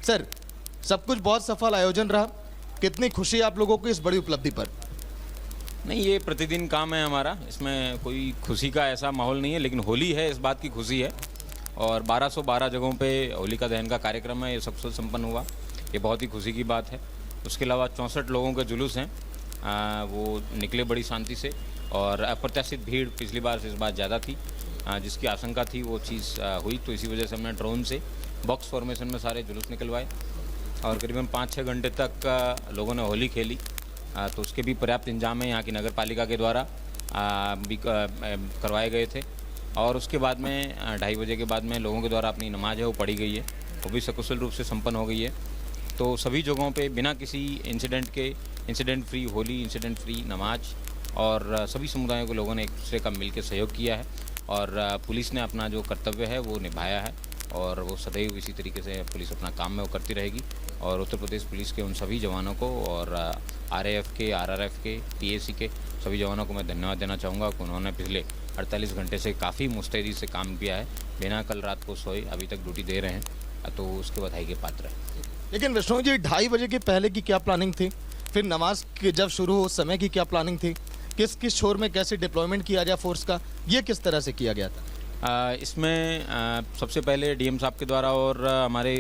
Sir, सब कुछ बहुत सफल आयोजन रहा, कितनी खुशी आप लोगों को इस बड़ी उपलब्धि पर? नहीं, ये प्रतिदिन काम है हमारा, इसमें कोई खुशी का ऐसा माहौल नहीं है, लेकिन होली है इस बात की खुशी है। और 1212 जगहों पे होलिका दहन का कार्यक्रम है, ये सक्सेसफुल संपन्न हुआ, ये बहुत ही खुशी की बात है। उसके अलावा 64 लोगों के जुलूस हैं, वो निकले बड़ी शांति से, और अप्रत्याशित भीड़ पिछली बार से इस बार ज़्यादा थी, जिसकी आशंका थी वो चीज़ हुई, तो इसी वजह से हमने ड्रोन से बॉक्स फॉर्मेशन में सारे जुलूस निकलवाए और करीबन 5-6 घंटे तक लोगों ने होली खेली। तो उसके भी पर्याप्त इंतजाम है यहाँ की नगर पालिका के द्वारा भी करवाए गए थे। और उसके बाद में 2:30 बजे के बाद में लोगों के द्वारा अपनी नमाज है वो पढ़ी गई है, वो भी सकुशल रूप से संपन्न हो गई है। तो सभी जगहों पे बिना किसी incident free Holi, incident free नमाज, और सभी समुदायों के लोगों ने एक दूसरे का मिल के सहयोग किया है, और पुलिस ने अपना जो कर्तव्य है वो निभाया है, और वो सदैव इसी तरीके से पुलिस अपना काम में वो करती रहेगी। और उत्तर प्रदेश पुलिस के उन सभी जवानों को और RAF के, RRF के, PAC के सभी जवानों को मैं धन्यवाद देना चाहूँगा कि उन्होंने पिछले 48 घंटे से काफ़ी मुस्तैदी से काम किया है, बिना कल रात को सोए अभी तक ड्यूटी दे रहे हैं, तो उसके बधाई के पात्र है। लेकिन विष्णु जी, 2:30 बजे के पहले की क्या प्लानिंग थी? फिर नमाज की जब शुरू हो उस समय की क्या प्लानिंग थी? किस किस छोर में कैसे डिप्लॉयमेंट किया जाए फोर्स का, ये किस तरह से किया गया था? इसमें सबसे पहले DM साहब के द्वारा और हमारे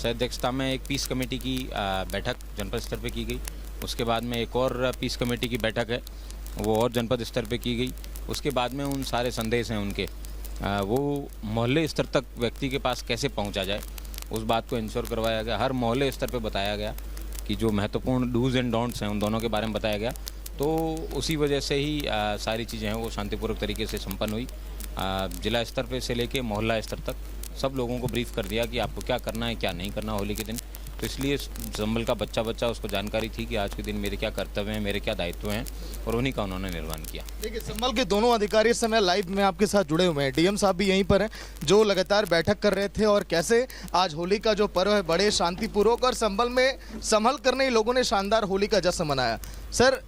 अध्यक्षता में एक पीस कमेटी की बैठक जनपद स्तर पे की गई। उसके बाद में एक और पीस कमेटी की बैठक है, वो और जनपद स्तर पे की गई। उसके बाद में उन सारे संदेश हैं उनके, वो मोहल्ले स्तर तक व्यक्ति के पास कैसे पहुंचा जाए, उस बात को इंश्योर करवाया गया। हर मोहल्ले स्तर पे बताया गया कि जो महत्वपूर्ण डूज एंड डोंट्स हैं उन दोनों के बारे में बताया गया। तो उसी वजह से ही सारी चीज़ें हैं वो शांतिपूर्वक तरीके से संपन्न हुई। जिला स्तर पे से लेके मोहल्ला स्तर तक सब लोगों को ब्रीफ कर दिया कि आपको क्या करना है, क्या नहीं करना होली के दिन। तो इसलिए संभल का बच्चा उसको जानकारी थी कि आज के दिन मेरे क्या कर्तव्य हैं, मेरे क्या दायित्व हैं, और उन्हीं का उन्होंने निर्वहन किया। देखिए, संभल के दोनों अधिकारी इस समय लाइव में आपके साथ जुड़े हुए हैं। DM साहब भी यहीं पर हैं, जो लगातार बैठक कर रहे थे, और कैसे आज होली का जो पर्व है बड़े शांतिपूर्वक और संभल में संभल करने लोगों ने शानदार होली का जश्न मनाया। सर,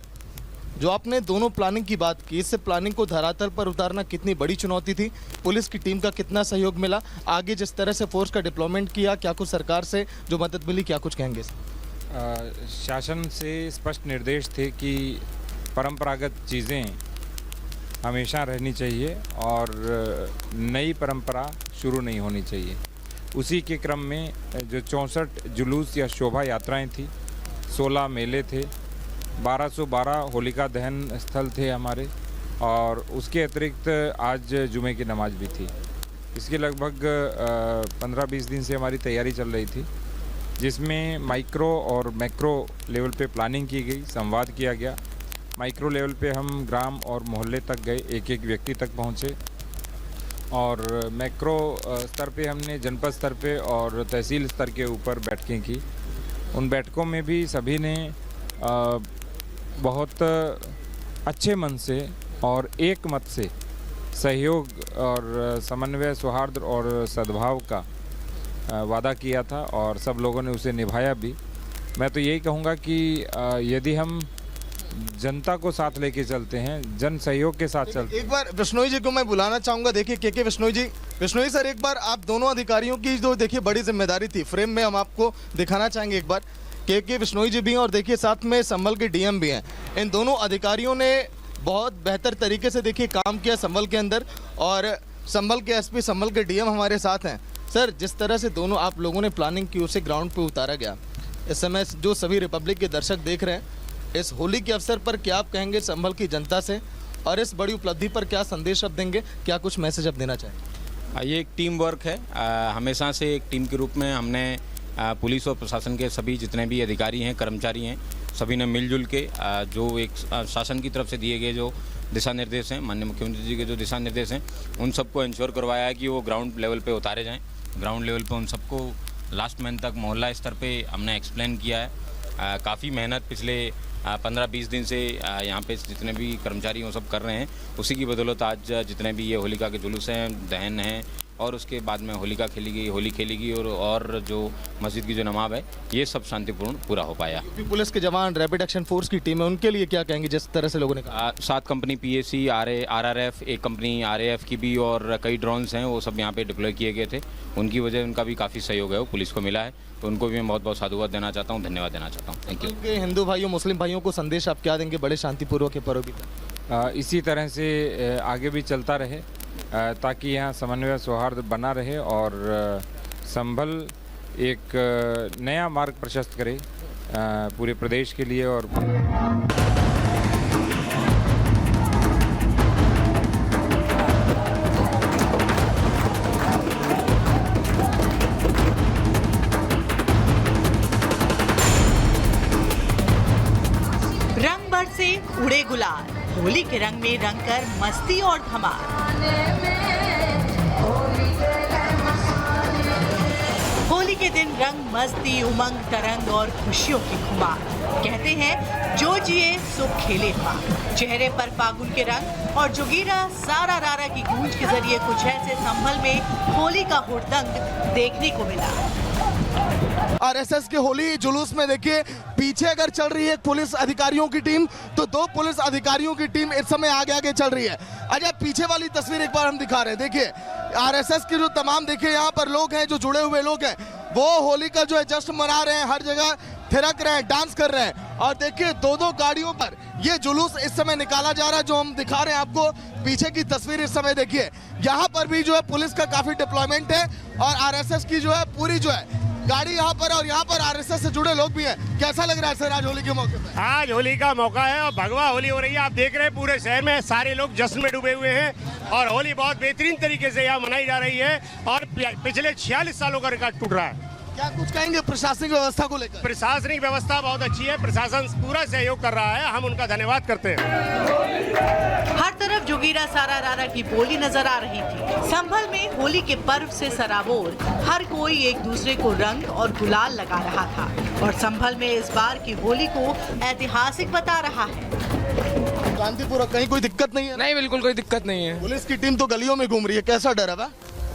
जो आपने दोनों प्लानिंग की बात की, इससे प्लानिंग को धरातल पर उतारना कितनी बड़ी चुनौती थी? पुलिस की टीम का कितना सहयोग मिला? आगे जिस तरह से फोर्स का डिप्लॉयमेंट किया, क्या कुछ सरकार से जो मदद मिली, क्या कुछ कहेंगे? शासन से स्पष्ट निर्देश थे कि परंपरागत चीज़ें हमेशा रहनी चाहिए और नई परंपरा शुरू नहीं होनी चाहिए। उसी के क्रम में जो 64 जुलूस या शोभा यात्राएं थी, 16 मेले थे, 1212 होलिका दहन स्थल थे हमारे, और उसके अतिरिक्त आज जुमे की नमाज भी थी। इसके लगभग 15-20 दिन से हमारी तैयारी चल रही थी, जिसमें माइक्रो और मैक्रो लेवल पे प्लानिंग की गई, संवाद किया गया। माइक्रो लेवल पे हम ग्राम और मोहल्ले तक गए, एक एक व्यक्ति तक पहुँचे, और मैक्रो स्तर पे हमने जनपद स्तर पे और तहसील स्तर के ऊपर बैठकें की। उन बैठकों में भी सभी ने बहुत अच्छे मन से और एक मत से सहयोग और समन्वय, सौहार्द और सद्भाव का वादा किया था, और सब लोगों ने उसे निभाया भी। मैं तो यही कहूँगा कि यदि हम जनता को साथ लेके चलते हैं, जन सहयोग के साथ चलते हैं। एक बार विष्णोई जी को मैं बुलाना चाहूँगा। देखिए, के विष्णोई जी सर, एक बार आप दोनों अधिकारियों की जो देखिए बड़ी जिम्मेदारी थी, फ्रेम में हम आपको दिखाना चाहेंगे एक बार। के विष्णोई जी भी हैं, और देखिए साथ में संभल के DM भी हैं। इन दोनों अधिकारियों ने बहुत बेहतर तरीके से देखिए काम किया संभल के अंदर, और संभल के SP, संभल के DM हमारे साथ हैं। सर, जिस तरह से दोनों आप लोगों ने प्लानिंग की, उसे ग्राउंड पे उतारा गया, इस समय जो सभी रिपब्लिक के दर्शक देख रहे हैं, इस होली के अवसर पर क्या आप कहेंगे संभल की जनता से, और इस बड़ी उपलब्धि पर क्या संदेश आप देंगे, क्या कुछ मैसेज आप देना चाहेंगे? ये एक टीम वर्क है। हमेशा से एक टीम के रूप में हमने पुलिस और प्रशासन के सभी जितने भी अधिकारी हैं, कर्मचारी हैं, सभी ने मिलजुल के जो एक शासन की तरफ से दिए गए जो दिशा निर्देश हैं, माननीय मुख्यमंत्री जी के जो दिशा निर्देश हैं, उन सबको इंश्योर करवाया है कि वो ग्राउंड लेवल पे उतारे जाएं। ग्राउंड लेवल पे उन सबको लास्ट मैन तक मोहल्ला स्तर पे हमने एक्सप्लेन किया है। काफ़ी मेहनत पिछले 15-20 दिन से यहाँ पे जितने भी कर्मचारी वो सब कर रहे हैं, उसी की बदौलत आज जितने भी ये होलिका के जुलूस हैं, दहन हैं, और उसके बाद में होलिका खेली गई, होली खेली गई और जो मस्जिद की जो नमाज है ये सब शांतिपूर्ण पूरा हो पाया। यूपी पुलिस के जवान, रैपिड एक्शन फोर्स की टीम है, उनके लिए क्या कहेंगे जिस तरह से लोगों ने कहा? 7 कंपनी PAC, RRF, एक कंपनी RAF की भी और कई ड्रोन्स हैं वो सब यहाँ पे डिप्लॉय किए गए थे। उनकी वजह उनका भी काफ़ी सहयोग है वो पुलिस को मिला है, तो उनको भी मैं बहुत बहुत साधुवाद देना चाहता हूँ, धन्यवाद देना चाहता हूँ। Thank you. हिंदू भाइयों, मुस्लिम भाइयों को संदेश आप क्या देंगे बड़े शांतिपूर्वक के पर्व की तरह? इसी तरह से आगे भी चलता रहे ताकि यहाँ समन्वय सौहार्द बना रहे और संभल एक नया मार्ग प्रशस्त करे पूरे प्रदेश के लिए। और रंग बरसे उड़े गुलाल, होली के रंग में रंग कर मस्ती और धमाल। होली के दिन रंग, मस्ती, उमंग, तरंग और खुशियों की खुमार। कहते हैं जो जिए सो खेले पार। चेहरे पर फागुन के रंग और जोगीरा सारा रारा की गूंज के जरिए कुछ ऐसे संभल में होली का हुड़दंग देखने को मिला। RSS के होली जुलूस में देखिए पीछे अगर चल रही है पुलिस अधिकारियों की टीम, तो 2 पुलिस अधिकारियों की टीम इस समय आगे आगे चल रही है। अच्छा, पीछे वाली तस्वीर एक बार हम दिखा रहे हैं। देखिए RSS के जो तमाम देखिए यहाँ पर लोग हैं, जो जुड़े हुए लोग हैं, वो होली का जो है जश्न मना रहे हैं, हर जगह थिरक रहे हैं, डांस कर रहे हैं। और देखिए 2-2 गाड़ियों पर ये जुलूस इस समय निकाला जा रहा है, जो हम दिखा रहे हैं आपको पीछे की तस्वीर। इस समय देखिए यहाँ पर भी जो है पुलिस का काफी डिप्लॉयमेंट है और RSS की जो है पूरी जो है गाड़ी यहाँ पर, और यहाँ पर RSS से जुड़े लोग भी हैं। कैसा लग रहा है सर आज होली के मौके पे? आज होली का मौका है और भगवा होली हो रही है। आप देख रहे हैं पूरे शहर में सारे लोग जश्न में डूबे हुए हैं और होली बहुत बेहतरीन तरीके से यहाँ मनाई जा रही है और पिछले 46 सालों का रिकॉर्ड टूट रहा है। क्या कुछ कहेंगे प्रशासनिक व्यवस्था को लेकर? प्रशासनिक व्यवस्था बहुत अच्छी है, प्रशासन पूरा सहयोग कर रहा है, हम उनका धन्यवाद करते हैं। हर तरफ जोगीरा सारा रारा की बोली नजर आ रही थी। संभल में होली के पर्व से सराबोर हर कोई एक दूसरे को रंग और गुलाल लगा रहा था और संभल में इस बार की होली को ऐतिहासिक बता रहा है। शांतिपूर्वक, कहीं कोई दिक्कत नहीं है? नहीं, बिल्कुल कोई दिक्कत नहीं है। पुलिस की टीम तो गलियों में घूम रही है, कैसा डर है बा?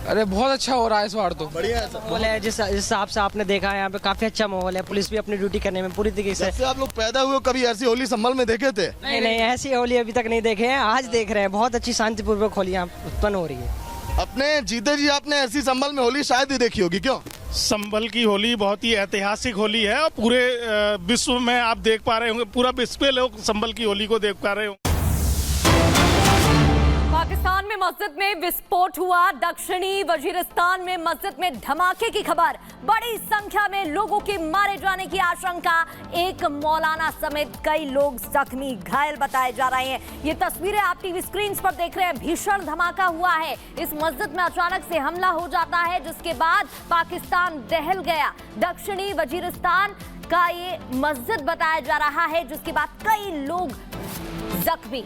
अरे बहुत अच्छा हो रहा है इस बार तो। बढ़िया है सर। माहौल है जिस हिसाब से आपने देखा है यहाँ पे काफी अच्छा माहौल है। पुलिस भी अपनी ड्यूटी करने में पूरी तरीके से। जब से आप लोग पैदा हुए कभी ऐसी होली संभल में देखे थे? नहीं, ऐसी होली अभी तक नहीं देखे हैं, आज देख रहे हैं। बहुत अच्छी शांतिपूर्वक होली यहाँ उत्पन्न हो रही है। अपने जीते जी आपने ऐसी संभल में होली शायद ही देखी होगी, क्यों? संभल की होली बहुत ही ऐतिहासिक होली है और पूरे विश्व में आप देख पा रहे होंगे, पूरा विश्व में लोग संभल की होली को देख पा रहे होंगे। पाकिस्तान में मस्जिद में विस्फोट हुआ। दक्षिणी वजीरिस्तान में मस्जिद में धमाके की खबर। बड़ी संख्या में लोगों के मारे जाने की आशंका। एक मौलाना समेत कई लोग जख्मी, घायल बताए जा रहे हैं। ये तस्वीरें आप टीवी स्क्रीन पर देख रहे हैं। भीषण धमाका हुआ है। इस मस्जिद में अचानक से हमला हो जाता है, जिसके बाद पाकिस्तान दहल गया। दक्षिणी वजीरिस्तान का ये मस्जिद बताया जा रहा है, जिसके बाद कई लोग जख्मी।